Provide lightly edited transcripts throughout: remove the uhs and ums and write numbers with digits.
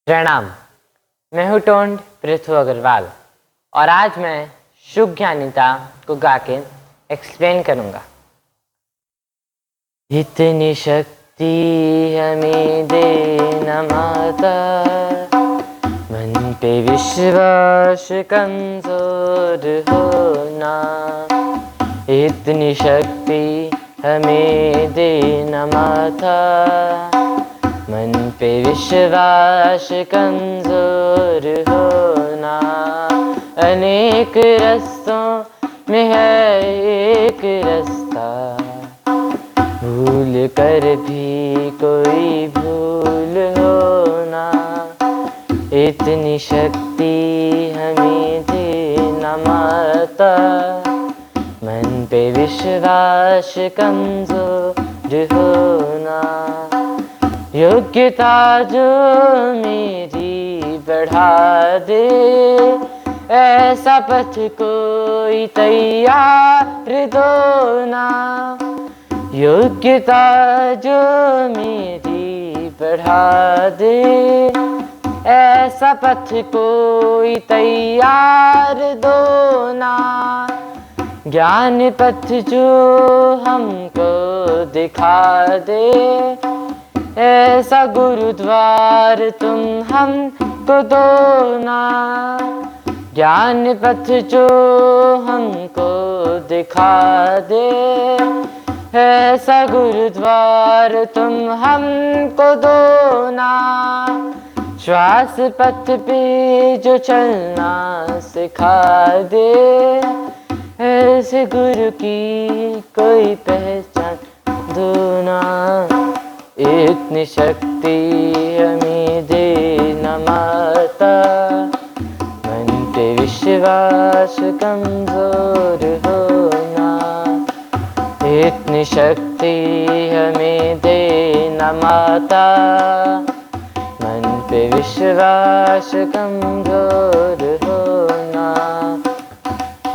प्रणाम। मैं हूँ टोंड पृथु अग्रवाल और आज मैं शुभ ज्ञानिता को गा के एक्सप्लेन करूँगा। इतनी शक्ति हमें देना माता, मन पे विश्वास कमजोर होना। इतनी शक्ति हमें देना माता, मन पे विश्वास कमजोर होना। अनेक रास्तों में है एक रास्ता, भूल कर भी कोई भूल होना। इतनी शक्ति हमें देना माता, मन पे विश्वास कमजोर होना। योग्यता जो मेरी बढ़ा दे, ऐसा पथ कोई तैयार दो ना। योग्यता जो मेरी बढ़ा दे, ऐसा पथ कोई तैयार दो ना। ज्ञान पथ जो हमको दिखा दे, ऐसा गुरुद्वार तुम हमको दो ना। ज्ञान पथ जो हमको दिखा दे, ऐसा गुरुद्वार तुम हमको दो ना। श्वास पथ पे जो चलना सिखा दे, ऐसे गुरु की कोई पहचान दो ना। इतनी शक्ति हमें देना माता, मन पे विश्वास कमजोर होना। इतनी शक्ति हमें देना माता, मन पे विश्वास कमजोर होना।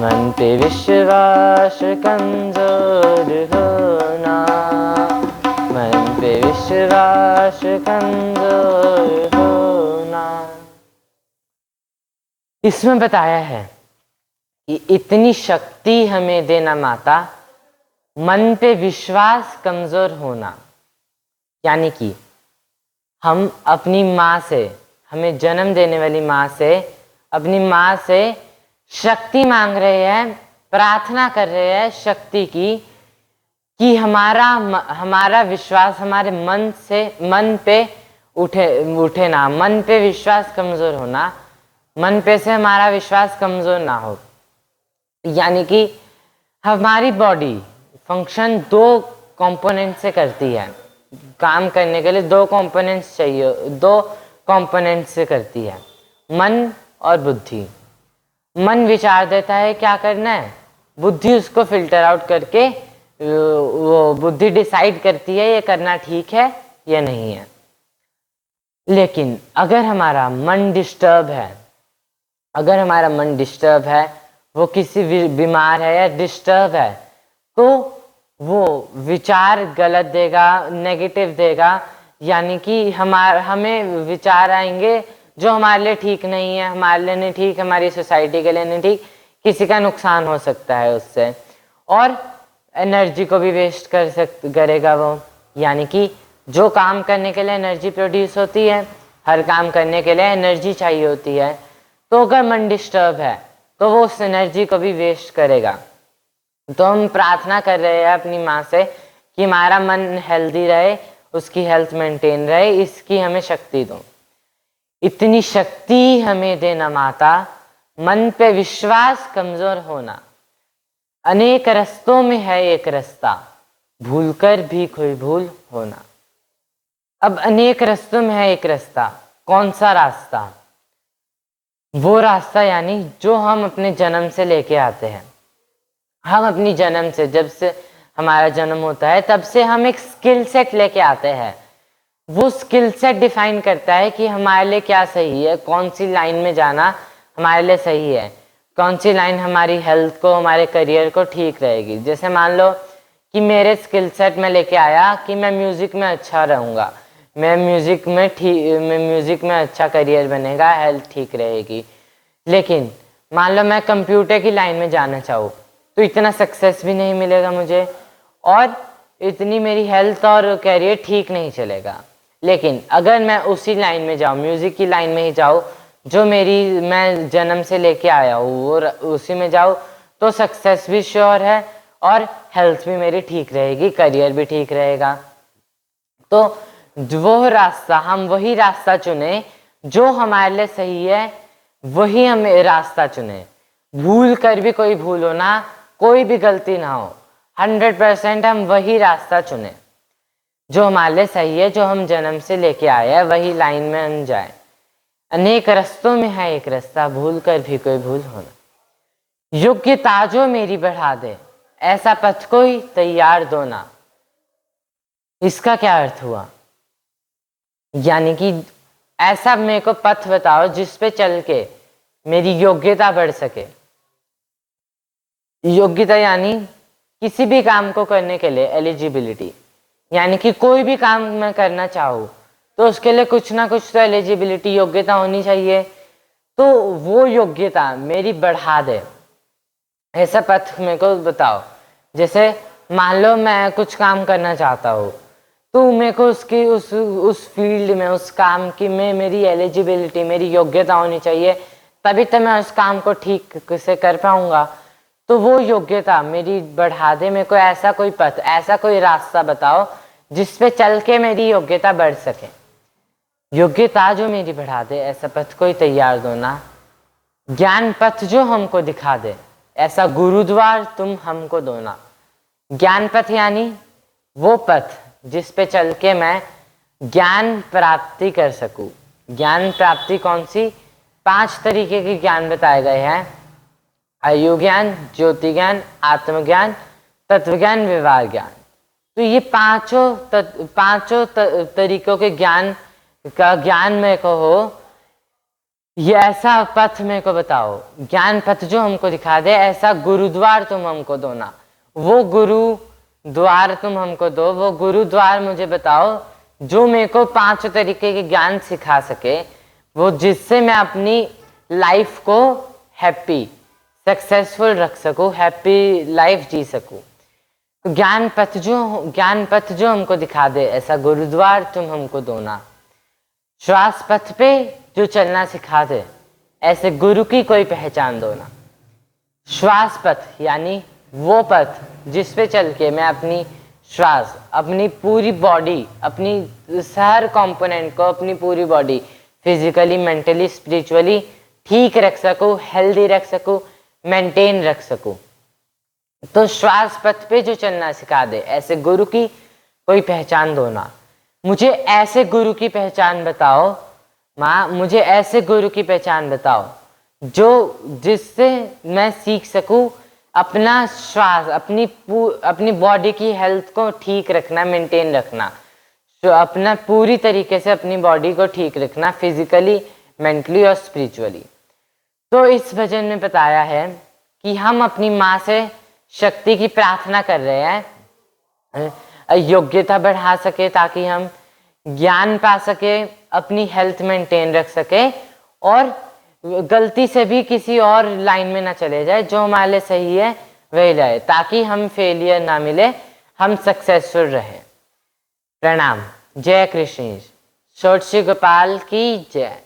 मन पे विश्वास कमजोर होना, मन पे विश्वास कमजोर होना। इसमें बताया है कि इतनी शक्ति हमें देना माता, मन पे विश्वास कमजोर होना। यानी कि हम अपनी माँ से, हमें जन्म देने वाली माँ से, अपनी माँ से शक्ति मांग रहे हैं, प्रार्थना कर रहे हैं शक्ति की, कि हमारा विश्वास हमारे मन पे उठे ना। मन पे विश्वास कमजोर होना, मन पे से हमारा विश्वास कमजोर ना हो। यानी कि हमारी बॉडी फंक्शन दो कंपोनेंट से करती है। काम करने के लिए दो कंपोनेंट्स चाहिए, दो कंपोनेंट से करती है, मन और बुद्धि। मन विचार देता है क्या करना है, बुद्धि उसको फिल्टर आउट करके वो बुद्धि डिसाइड करती है ये करना ठीक है या नहीं है। लेकिन अगर हमारा मन डिस्टर्ब है, अगर हमारा मन डिस्टर्ब है, वो किसी बीमार है या डिस्टर्ब है, तो वो विचार गलत देगा, नेगेटिव देगा। यानी कि हमें विचार आएंगे जो हमारे लिए ठीक नहीं है, हमारे लिए नहीं ठीक, हमारी सोसाइटी के लिए नहीं ठीक, किसी का नुकसान हो सकता है उससे, और एनर्जी को भी वेस्ट करेगा वो। यानी कि जो काम करने के लिए एनर्जी प्रोड्यूस होती है, हर काम करने के लिए एनर्जी चाहिए होती है, तो अगर मन डिस्टर्ब है तो वो उस एनर्जी को भी वेस्ट करेगा। तो हम प्रार्थना कर रहे हैं अपनी माँ से कि हमारा मन हेल्दी रहे, उसकी हेल्थ मेंटेन रहे, इसकी हमें शक्ति दो। इतनी शक्ति हमें देना माता, मन पे विश्वास कमजोर होना। अनेक रास्तों में है एक रास्ता, भूलकर भी कोई भूल होना। अब अनेक रास्तों में है एक रास्ता, कौन सा रास्ता? वो रास्ता यानी जो हम अपने जन्म से लेके आते हैं। हम अपनी जन्म से, जब से हमारा जन्म होता है तब से हम एक स्किल सेट लेके आते हैं। वो स्किल सेट डिफाइन करता है कि हमारे लिए क्या सही है, कौन सी लाइन में जाना हमारे लिए सही है, कौन सी लाइन हमारी हेल्थ को, हमारे करियर को ठीक रहेगी। जैसे मान लो कि मेरे स्किल सेट में लेके आया कि मैं म्यूज़िक में अच्छा रहूँगा, मैं म्यूज़िक में अच्छा करियर बनेगा, हेल्थ ठीक रहेगी। लेकिन मान लो मैं कंप्यूटर की लाइन में जाना चाहूँ तो इतना सक्सेस भी नहीं मिलेगा मुझे और इतनी मेरी हेल्थ और करियर ठीक नहीं चलेगा। लेकिन अगर मैं उसी लाइन में जाऊँ, म्यूज़िक की लाइन में ही जाऊँ जो मैं जन्म से लेके आया हूँ, और उसी में जाऊँ तो सक्सेस भी श्योर है और हेल्थ भी मेरी ठीक रहेगी, करियर भी ठीक रहेगा। तो वो रास्ता, हम वही रास्ता चुने जो हमारे लिए सही है, वही हम रास्ता चुने। भूल कर भी कोई भूल हो ना, कोई भी गलती ना हो, 100% हम वही रास्ता चुने जो हमारे लिए सही है, जो हम जन्म से लेके आए हैं, वही लाइन में हम जाए। अनेक रास्तों में है एक रास्ता, भूल कर भी कोई भूल होना। योग्यता जो मेरी बढ़ा दे, ऐसा पथ कोई तैयार दो ना। इसका क्या अर्थ हुआ? यानी कि ऐसा मेरे को पथ बताओ जिस पे चल के मेरी योग्यता बढ़ सके। योग्यता यानी किसी भी काम को करने के लिए एलिजिबिलिटी, यानी कि कोई भी काम मैं करना चाहूँ तो उसके लिए कुछ ना कुछ तो एलिजिबिलिटी, योग्यता होनी चाहिए। तो वो योग्यता मेरी बढ़ा दे, ऐसा पथ मेरे को बताओ। जैसे मान लो मैं कुछ काम करना चाहता हूँ तो मेरे को उसकी उस फील्ड में, उस काम की में मेरी एलिजिबिलिटी, मेरी योग्यता होनी चाहिए, तभी तो मैं उस काम को ठीक से कर पाऊंगा। तो वो योग्यता मेरी बढ़ा दे, मेरे को ऐसा कोई पथ, ऐसा कोई रास्ता बताओ जिस पे चल के मेरी योग्यता बढ़ सके। योग्यता जो मेरी बढ़ा दे, ऐसा पथ कोई तैयार दो ना। ज्ञान पथ जो हमको दिखा दे, ऐसा गुरुद्वार तुम हमको दो ना। ज्ञान पथ यानी वो पथ जिस पे चल के मैं ज्ञान प्राप्ति कर सकूं। ज्ञान प्राप्ति कौन सी? 5 तरीके के ज्ञान बताए गए हैं: आयु ज्ञान, ज्योति ज्ञान, आत्मज्ञान, तत्व ज्ञान, व्यवहार ज्ञान। तो ये पांचों तरीकों के ज्ञान का ज्ञान मेरे को हो, ये ऐसा पथ मेरे को बताओ। ज्ञान पथ जो हमको दिखा दे, ऐसा गुरुद्वार तुम हमको दो ना। वो गुरु द्वार तुम हमको दो, वो गुरुद्वार मुझे बताओ जो मेरे को 5 तरीके के ज्ञान सिखा सके, वो जिससे मैं अपनी लाइफ को हैप्पी, सक्सेसफुल रख सकूं, हैप्पी लाइफ जी सकूं। तो ज्ञान पथ जो हमको दिखा दे, ऐसा गुरुद्वार तुम हमको दो ना। श्वास पथ पे जो चलना सिखा दे, ऐसे गुरु की कोई पहचान दो ना। श्वास पथ यानी वो पथ जिस पे चल के मैं अपनी श्वास, अपनी पूरी बॉडी, अपनी हर कंपोनेंट को, अपनी पूरी बॉडी फिजिकली, मेंटली, स्पिरिचुअली ठीक रख सकूं, हेल्दी रख सकूं, मेंटेन रख सकूं। तो श्वास पथ पे जो चलना सिखा दे, ऐसे गुरु की कोई पहचान दो ना। मुझे ऐसे गुरु की पहचान बताओ माँ, मुझे ऐसे गुरु की पहचान बताओ जिससे मैं सीख सकूं अपना श्वास, अपनी बॉडी की हेल्थ को ठीक रखना, मेंटेन रखना, तो अपना पूरी तरीके से अपनी बॉडी को ठीक रखना, फिजिकली, मेंटली और स्पिरिचुअली। तो इस भजन में बताया है कि हम अपनी माँ से शक्ति की प्रार्थना कर रहे हैं, योग्यता बढ़ा सके ताकि हम ज्ञान पा सके, अपनी हेल्थ मेंटेन रख सके और गलती से भी किसी और लाइन में ना चले जाए, जो हमारे लिए सही है वही जाए, ताकि हम फेलियर ना मिले, हम सक्सेसफुल रहे। प्रणाम। जय कृष्ण। षोडशी गोपाल की जय।